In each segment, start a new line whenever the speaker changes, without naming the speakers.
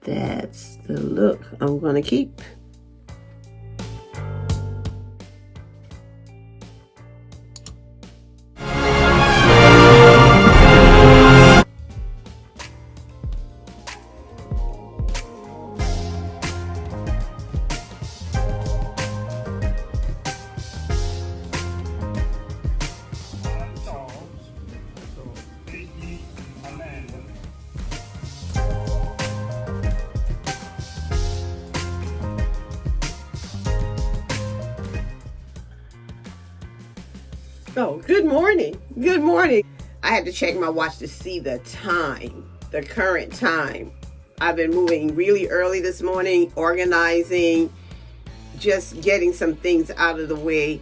That's the look I'm going to keep. Oh, good morning. Good morning. I had to check my watch to see the time, the current time. I've been moving really early this morning, organizing, just getting some things out of the way.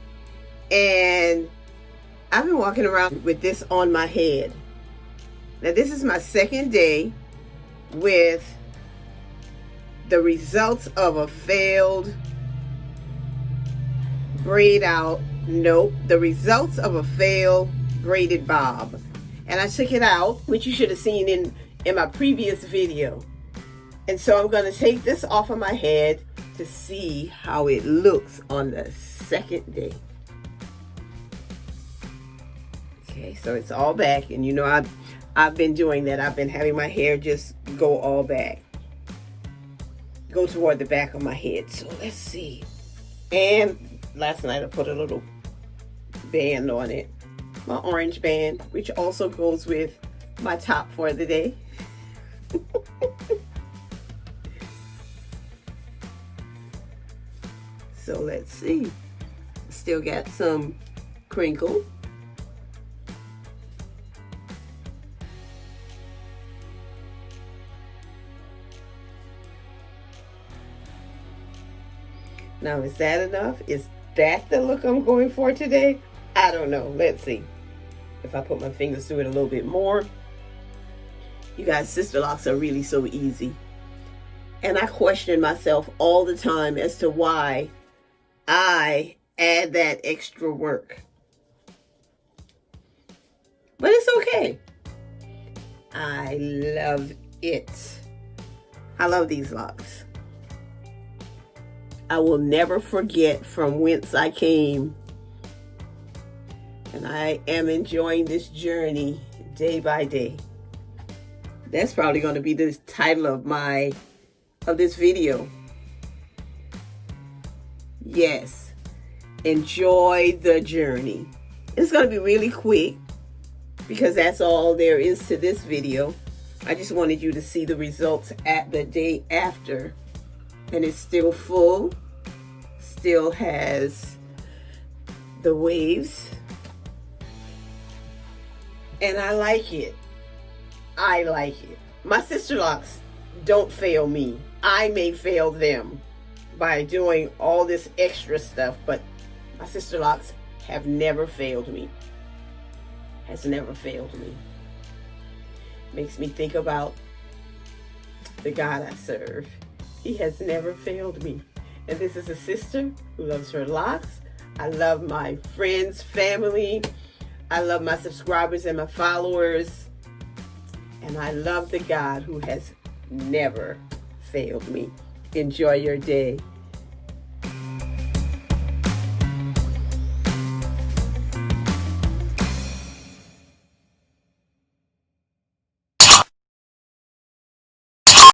And I've been walking around with this on my head. Now, this is my second day with the results of a failed Braidout. Nope, the results of a failed braided bob. And I took it out, which you should have seen in my previous video. And so I'm going to take this off of my head to see how it looks on the second day. Okay, so it's all back. And you know, I've been doing that. I've been having my hair just go all back. Go toward the back of my head. So let's see. And last night I put a little band on it, my orange band, which also goes with my top for the day. So let's see. Still got some crinkle. Now, is that enough? Is that the look I'm going for today? I don't know. Let's see. If I put my fingers through it a little bit more. You guys, sister locks are really so easy. And I question myself all the time as to why I add that extra work. But it's okay. I love it. I love these locks. I will never forget from whence I came. And I am enjoying this journey day by day. That's probably going to be the title of this video. Yes, enjoy the journey. It's going to be really quick because that's all there is to this video. I just wanted you to see the results at the day after. And it's still full, still has the waves. And I like it. I like it. My sister locks don't fail me. I may fail them by doing all this extra stuff, but my sister locks have never failed me. Has never failed me. Makes me think about the God I serve. He has never failed me. And this is a sister who loves her locks. I love my friends, family. I love my subscribers and my followers. And I love the God who has never failed me. Enjoy your day.